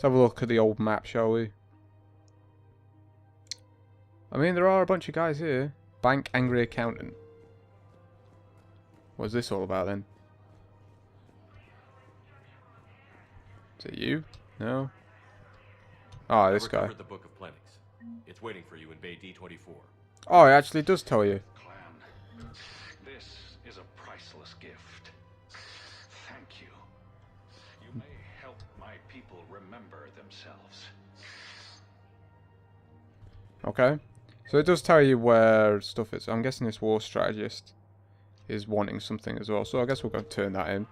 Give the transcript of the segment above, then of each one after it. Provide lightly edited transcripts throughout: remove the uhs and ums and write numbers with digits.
Let's have a look at the old map, shall we? I mean, there are a bunch of guys here. Bank Angry Accountant. What's this all about then? Is it you? No? Ah, this guy. The Book of Plenix. It's waiting for you in Bay D24. Oh, it actually does tell you. Clan, this is a priceless gift. Thank you. You may help my people remember themselves. Okay. So it does tell you where stuff is. I'm guessing this war strategist is wanting something as well. So I guess we're going to turn that in.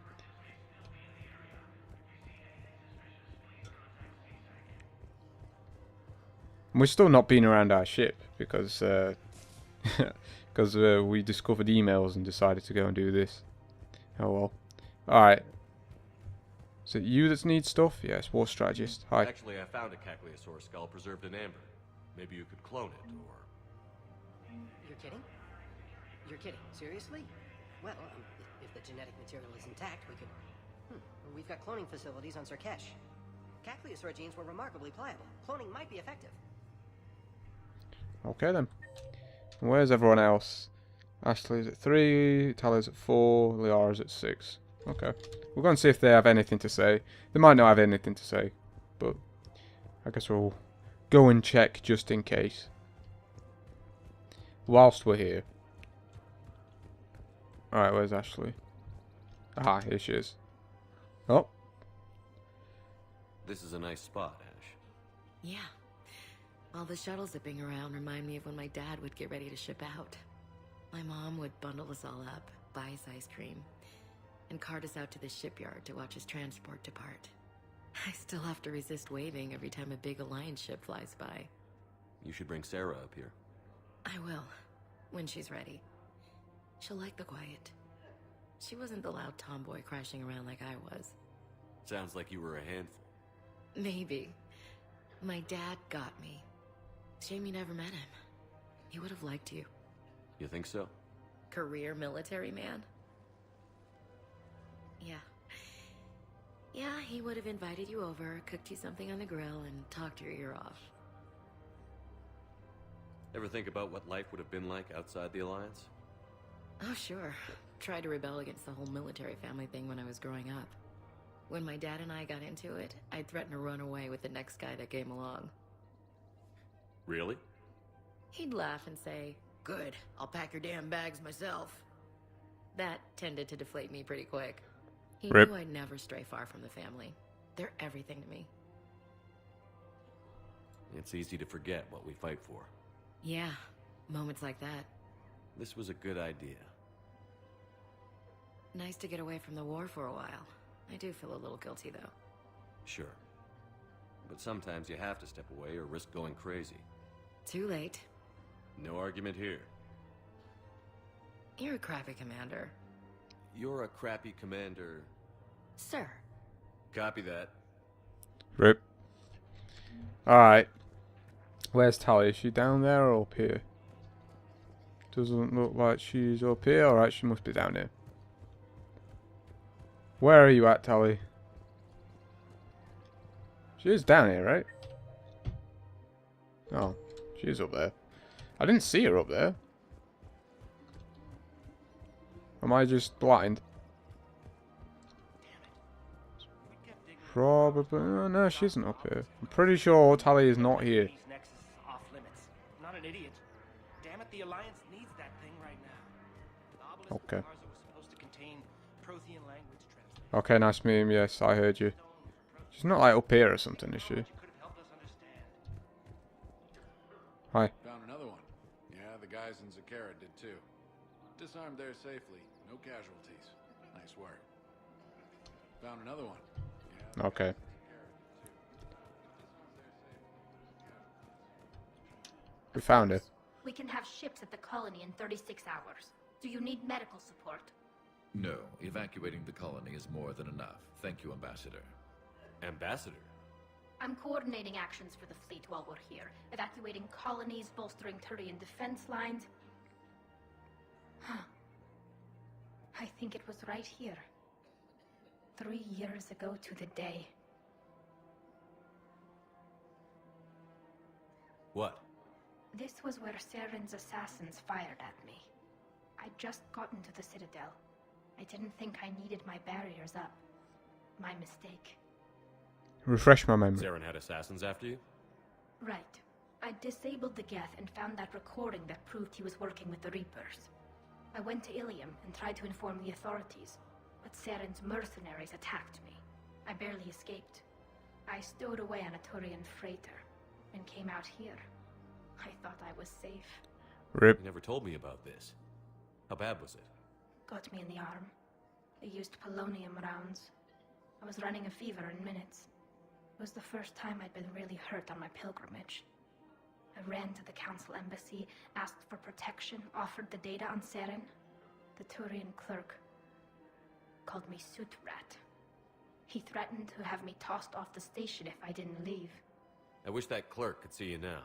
And we're still not being around our ship because because we discovered emails and decided to go and do this. Oh well. Alright. Is it you that needs stuff? Yes, war strategist. Hi. Actually, I found a Cagliasaur skull preserved in amber. Maybe you could clone it, or... You're kidding? You're kidding? Seriously? Well, if the genetic material is intact, we could... We've got cloning facilities on Sarkesh. Cagliasaur genes were remarkably pliable. Cloning might be effective. Okay then. Where's everyone else? Ashley's at 3, Tally's at 4, Liara's at 6. Okay. We're going to see if they have anything to say. They might not have anything to say, but I guess we'll go and check just in case. Whilst we're here. Alright, where's Ashley? Ah, here she is. Oh. This is a nice spot, Ash. Yeah. All the shuttles zipping around remind me of when my dad would get ready to ship out. My mom would bundle us all up, buy us ice cream, and cart us out to the shipyard to watch his transport depart. I still have to resist waving every time a big Alliance ship flies by. You should bring Sarah up here. I will, when she's ready. She'll like the quiet. She wasn't the loud tomboy crashing around like I was. Sounds like you were a handful. Maybe. My dad got me. Shame you never met him. He would have liked you. You think so? Career military man? Yeah. Yeah, he would have invited you over, cooked you something on the grill, and talked your ear off. Ever think about what life would have been like outside the Alliance? Oh, sure. Tried to rebel against the whole military family thing when I was growing up. When my dad and I got into it, I'd threaten to run away with the next guy that came along. Really? He'd laugh and say, "Good, I'll pack your damn bags myself." That tended to deflate me pretty quick. He Rip. knew I'd never stray far from the family. They're everything to me. It's easy to forget what we fight for. Yeah, moments like that. This was a good idea. Nice to get away from the war for a while. I do feel a little guilty, though. Sure. But sometimes you have to step away or risk going crazy. Too late. No argument here. You're a crappy commander. You're a crappy commander. Sir. Copy that. Rip. Alright. Where's Tally? Is she down there or up here? Doesn't look like she's up here. Alright, she must be down here. Where are you at, Tally? She is down here, right? Oh, she's up there. I didn't see her up there. Am I just blind? Probably. Oh, no, she isn't up here. I'm pretty sure Tally is not here. Off limits. Not an idiot. Damn it, the Alliance needs that thing right now. The obelisk Okay. of Garza was supposed to contain Prothean language translation. Okay, nice meeting. Yes, I heard you. She's not like up here or something, is she? You could have helped us understand. Hi. Found another one. Yeah, the guys in Zakara did too. Disarmed there safely. No casualties. Nice work. Found another one. Yeah, Okay. We found her. We can have ships at the colony in 36 hours. Do you need medical support? No, evacuating the colony is more than enough. Thank you, Ambassador. Ambassador? I'm coordinating actions for the fleet while we're here. Evacuating colonies, bolstering Turian defense lines. Huh. I think it was right here. 3 years ago to the day. What? This was where Saren's assassins fired at me. I'd just gotten to the Citadel. I didn't think I needed my barriers up. My mistake. Refresh my memory. Saren had assassins after you? Right. I disabled the Geth and found that recording that proved he was working with the Reapers. I went to Ilium and tried to inform the authorities, but Saren's mercenaries attacked me. I barely escaped. I stowed away on a Turian freighter and came out here. I thought I was safe. Rip. You never told me about this. How bad was it? Got me in the arm. They used polonium rounds. I was running a fever in minutes. It was the first time I'd been really hurt on my pilgrimage. I ran to the council embassy, asked for protection, offered the data on Saren. The Turian clerk called me Soot Rat. He threatened to have me tossed off the station if I didn't leave. I wish that clerk could see you now.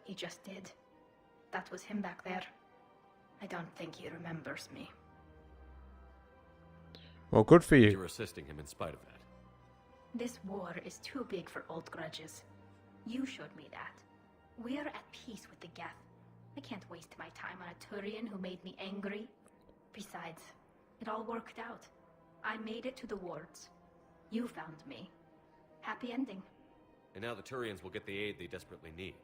He just did. That was him back there. I don't think he remembers me. Well, good for you. You were assisting him in spite of that. This war is too big for old grudges. You showed me that. We're at peace with the Geth. I can't waste my time on a Turian who made me angry. Besides, it all worked out. I made it to the wards. You found me. Happy ending. And now the Turians will get the aid they desperately need.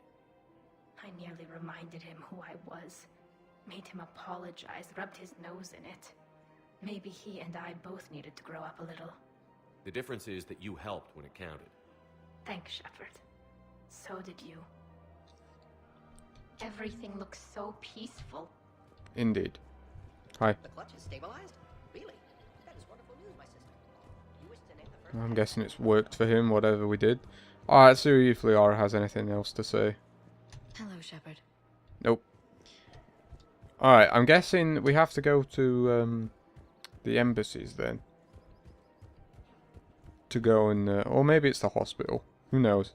I nearly reminded him who I was. Made him apologize, rubbed his nose in it. Maybe he and I both needed to grow up a little. The difference is that you helped when it counted. Thanks, Shepard. So did you. Everything looks so peaceful. Indeed. Hi. The clutch is stabilized? Really? That is wonderful news, my sister. You wish to name the first... I'm guessing it's worked for him, whatever we did. Alright, see if Liara has anything else to say. Hello, Shepard. Nope. Alright, I'm guessing we have to go to the embassies then. To go and... or maybe it's the hospital. Who knows?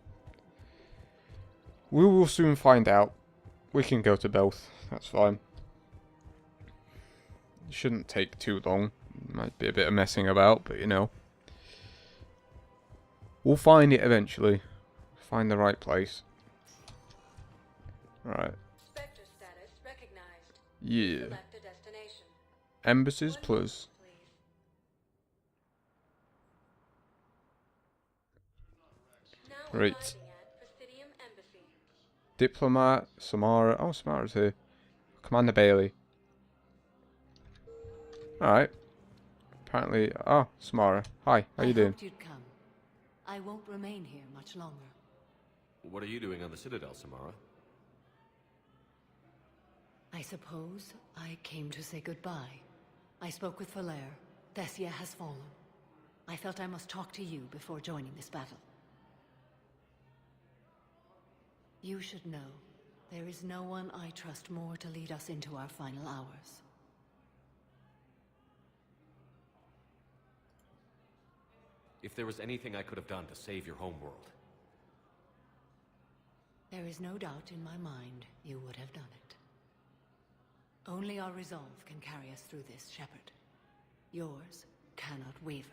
We will soon find out. We can go to both. That's fine. It shouldn't take too long. Might be a bit of messing about, but you know. We'll find it eventually. Find the right place. Right. Spectre status recognized. Yeah. Select a destination. Embassies plus. Now Right. arriving at Presidium Embassy. Diplomat, Samara. Oh, Samara's here. Commander Bailey. Alright. Apparently. Oh, Samara. Hi, how you doing? I hoped you'd come. I won't remain here much longer. What are you doing on the Citadel, Samara? I suppose I came to say goodbye. I spoke with Valere. Thessia has fallen. I felt I must talk to you before joining this battle. You should know, there is no one I trust more to lead us into our final hours. If there was anything I could have done to save your homeworld. There is no doubt in my mind you would have done it. Only our resolve can carry us through this, Shepard. Yours cannot waver.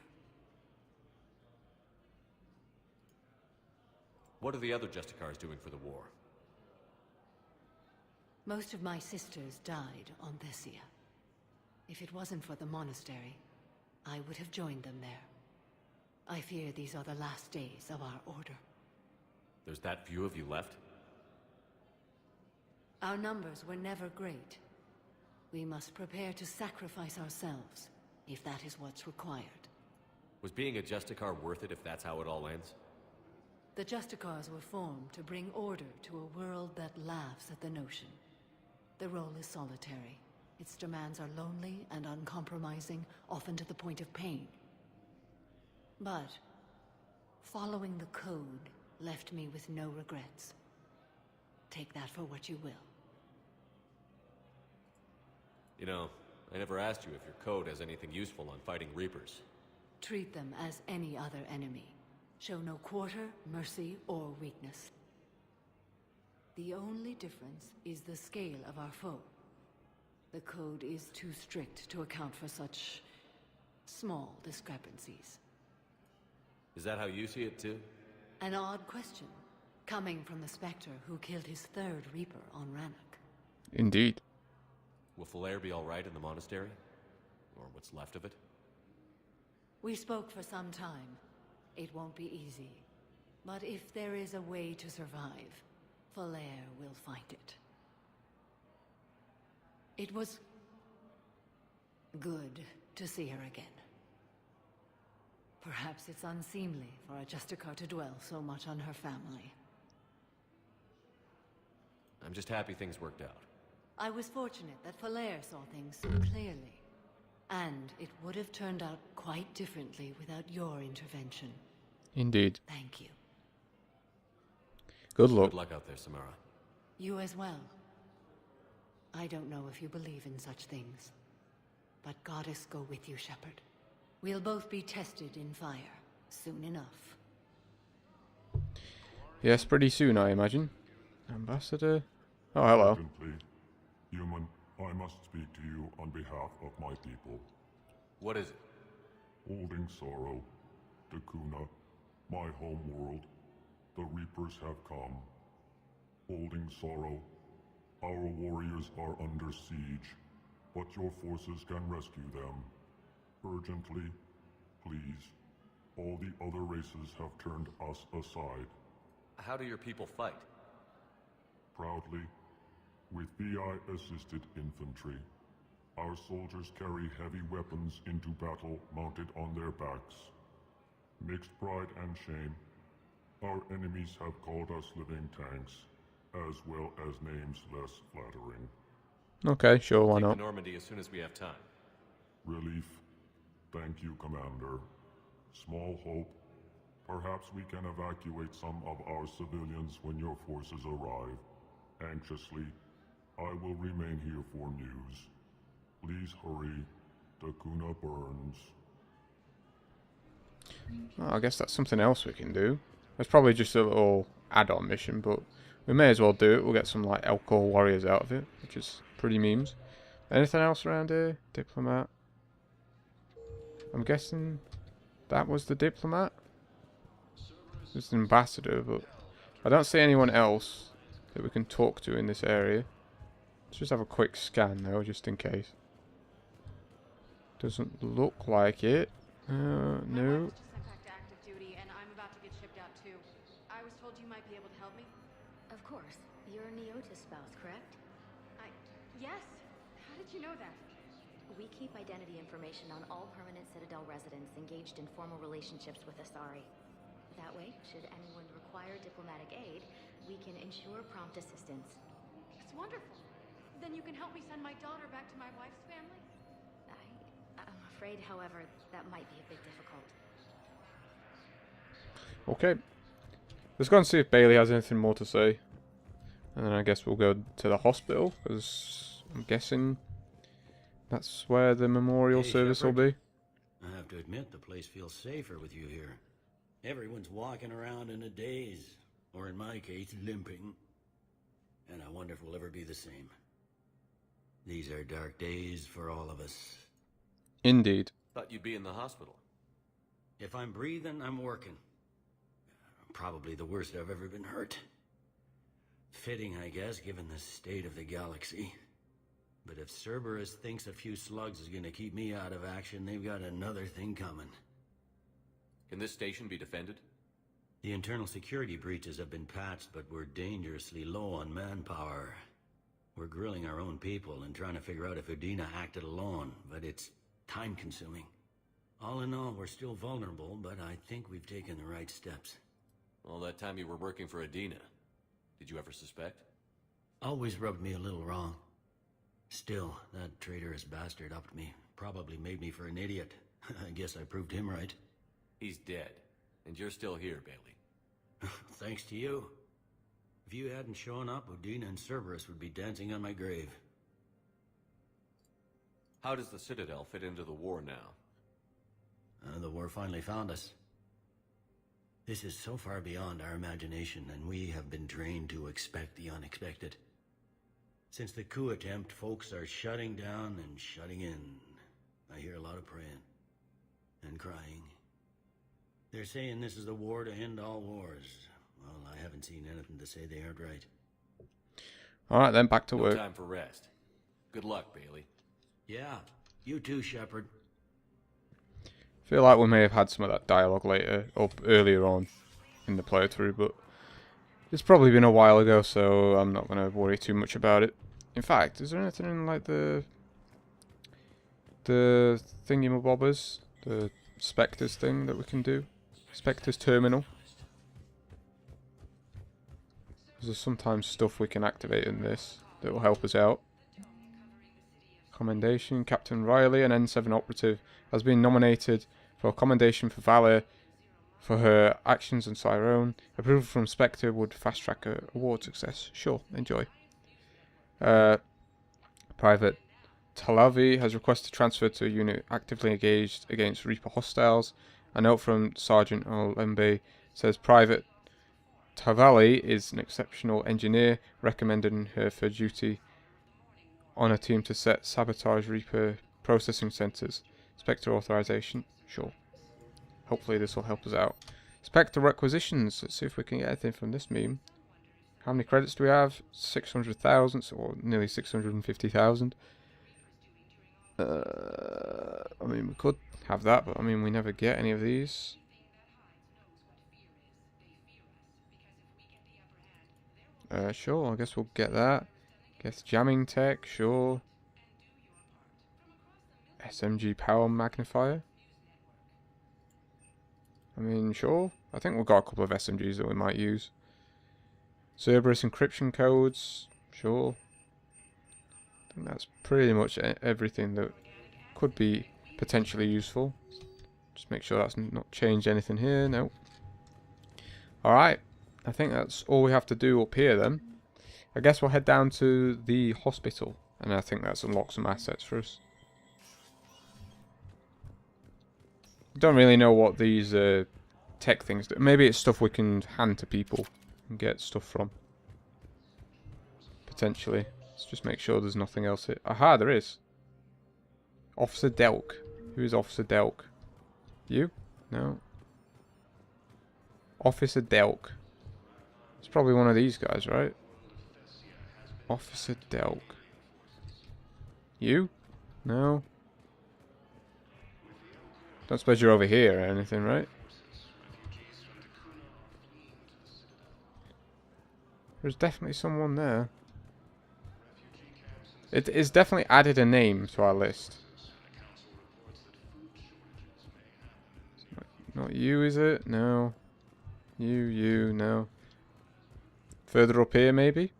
What are the other Justicars doing for the war? Most of my sisters died on Thessia. If it wasn't for the monastery, I would have joined them there. I fear these are the last days of our order. There's that few of you left? Our numbers were never great. We must prepare to sacrifice ourselves, if that is what's required. Was being a Justicar worth it if that's how it all ends? The Justicars were formed to bring order to a world that laughs at the notion. The role is solitary. Its demands are lonely and uncompromising, often to the point of pain. But following the code left me with no regrets. Take that for what you will. You know, I never asked you if your code has anything useful on fighting Reapers. Treat them as any other enemy. Show no quarter, mercy, or weakness. The only difference is the scale of our foe. The code is too strict to account for such small discrepancies. Is that how you see it too? An odd question, coming from the Spectre who killed his third Reaper on Rannoch. Indeed. Will Falair be alright in the monastery? Or what's left of it? We spoke for some time. It won't be easy. But if there is a way to survive, Falair will find it. It was good to see her again. Perhaps it's unseemly for a Justicar to dwell so much on her family. I'm just happy things worked out. I was fortunate that Falair saw things so clearly. And it would have turned out quite differently without your intervention. Indeed. Thank you. Good luck. Good luck out there, Samara. You as well. I don't know if you believe in such things, but Goddess go with you, Shepard. We'll both be tested in fire soon enough. Yes, pretty soon, I imagine. Ambassador? Oh, hello. Urgently, human, I must speak to you on behalf of my people. What is it? Holding sorrow, Dakuna, my home world, the Reapers have come. Holding sorrow, our warriors are under siege, but your forces can rescue them. Urgently, please. All the other races have turned us aside. How do your people fight? Proudly, with VI-assisted infantry. Our soldiers carry heavy weapons into battle mounted on their backs. Mixed pride and shame, our enemies have called us living tanks, as well as names less flattering. Okay, sure, why Take not? the Normandy as soon as we have time. Relief. Thank you, Commander. Small hope. Perhaps we can evacuate some of our civilians when your forces arrive. Anxiously, I will remain here for news. Please hurry. Dakuna burns. Oh, I guess that's something else we can do. It's probably just a little add-on mission, but we may as well do it. We'll get some like Elcor warriors out of it, which is pretty memes. Anything else around here? Diplomat. I'm guessing that was the diplomat. There's an ambassador, but I don't see anyone else that we can talk to in this area. Let's just have a quick scan though, just in case. Doesn't look like it. No. Active duty, and I'm about to get shipped out too. I was told you might be able to help me. Of course. You're Neota's spouse, correct? Yes. How did you know that? We keep identity information on all permanent Citadel residents engaged in formal relationships with Asari. That way, should anyone require diplomatic aid, we can ensure prompt assistance. It's wonderful. Then you can help me send my daughter back to my wife's family? I'm afraid, however, that might be a bit difficult. Okay. Let's go and see if Bailey has anything more to say. And then I guess we'll go to the hospital, because I'm guessing that's where the memorial service will be. I have to admit, the place feels safer with you here. Everyone's walking around in a daze, or in my case, limping. And I wonder if we'll ever be the same. These are dark days for all of us. Indeed. Thought you'd be in the hospital. If I'm breathing, I'm working. Probably the worst I've ever been hurt. Fitting, I guess, given the state of the galaxy. But if Cerberus thinks a few slugs is gonna keep me out of action, they've got another thing coming. Can this station be defended? The internal security breaches have been patched, but we're dangerously low on manpower. We're grilling our own people and trying to figure out if Udina acted alone, but it's time-consuming. All in all, we're still vulnerable, but I think we've taken the right steps. All that time you were working for Udina, did you ever suspect? Always rubbed me a little wrong. Still, that traitorous bastard upped me. Probably made me for an idiot. I guess I proved him right. He's dead, and you're still here, Bailey. Thanks to you. If you hadn't shown up, Udina and Cerberus would be dancing on my grave. How does the Citadel fit into the war now? The war finally found us. This is so far beyond our imagination, and we have been trained to expect the unexpected. Since the coup attempt, folks are shutting down and shutting in. I hear a lot of praying. And crying. They're saying this is the war to end all wars. Well, I haven't seen anything to say they aren't right. Alright then, back to No work. time for rest. Good luck, Bailey. Yeah, you too, Shepard. Feel like we may have had some of that dialogue earlier on in the playthrough, but it's probably been a while ago, so I'm not going to worry too much about it. In fact, is there anything in like the thingamabobbers, the Spectres thing that we can do? Spectres terminal. There's sometimes stuff we can activate in this that will help us out. Commendation: Captain Riley, an N7 operative, has been nominated for a commendation for valor for her actions on Cyrone. Approval from Spectre would fast track her award success. Sure, enjoy. Private Talavi has requested transfer to a unit actively engaged against Reaper hostiles. A note from Sergeant Olembe says Private Tavali is an exceptional engineer, recommending her for duty on a team to set sabotage Reaper processing centers. Spectre authorization. Sure. Hopefully this will help us out. Spectre requisitions. Let's see if we can get anything from this meme. How many credits do we have? 600,000, or nearly 650,000. I mean, we could have that, but I mean, we never get any of these. Sure, I guess we'll get that. Guess jamming tech, sure. SMG power magnifier. I mean, sure. I think we've got a couple of SMGs that we might use. Cerberus encryption codes, sure. I think that's pretty much everything that could be potentially useful. Just make sure that's not changed anything here. No. Alright. I think that's all we have to do up here then. I guess we'll head down to the hospital. And I think that's unlock some assets for us. Don't really know what these tech things do. Maybe it's stuff we can hand to people and get stuff from. Potentially. Let's just make sure there's nothing else here. Aha, there is. Officer Delk. Who is Officer Delk? You? No. Officer Delk. It's probably one of these guys, right? Officer Delk. You? No. Don't suppose you're over here or anything, right? There's definitely someone there. It is definitely added a name to our list. Not you, is it? No. You, no. Further up here, maybe?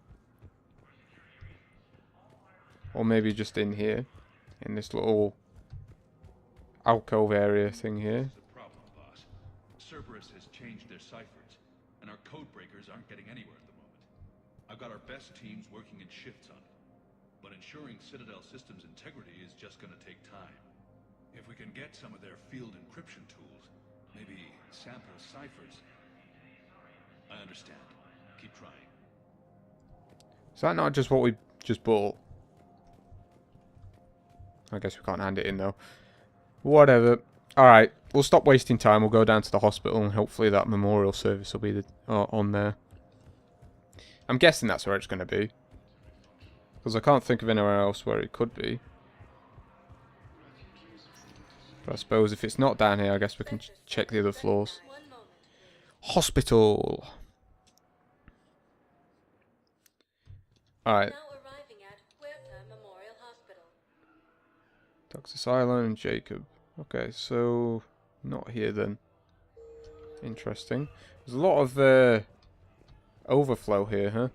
Or maybe just in here. In this little alcove area thing here. Problem, boss. Cerberus has changed their ciphers, and our code breakers aren't getting anywhere at the moment. I've got our best teams working in shifts on it, but ensuring Citadel systems integrity is just going to take time. If we can get some of their field encryption tools, maybe sample ciphers. I understand. Keep trying. Is that not just what we just bought? I guess we can't hand it in though. Whatever. Alright, we'll stop wasting time. We'll go down to the hospital and hopefully that memorial service will be on there. I'm guessing that's where it's going to be. Because I can't think of anywhere else where it could be. But I suppose if it's not down here, I guess we can check the other floors. Hospital! Alright. Dr. Silo and Jacob. Okay, so not here then. Interesting. There's a lot of overflow here, huh?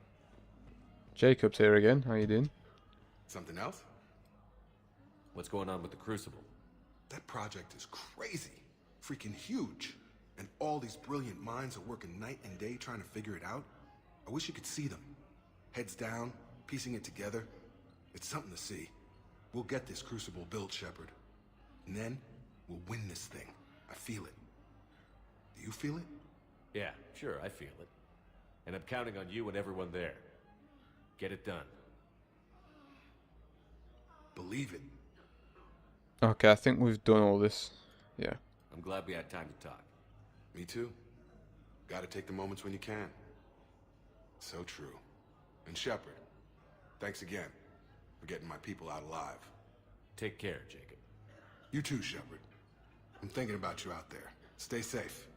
Jacob's here again. How you doing? Something else? What's going on with the Crucible? That project is crazy. Freaking huge. And all these brilliant minds are working night and day trying to figure it out. I wish you could see them. Heads down, piecing it together. It's something to see. We'll get this Crucible built, Shepard. And then, we'll win this thing. I feel it. Do you feel it? Yeah, sure, I feel it. And I'm counting on you and everyone there. Get it done. Believe it. Okay, I think we've done all this. Yeah. I'm glad we had time to talk. Me too. Gotta take the moments when you can. So true. And Shepard, thanks again for getting my people out alive. Take care, Jacob. You too, Shepard. I'm thinking about you out there. Stay safe.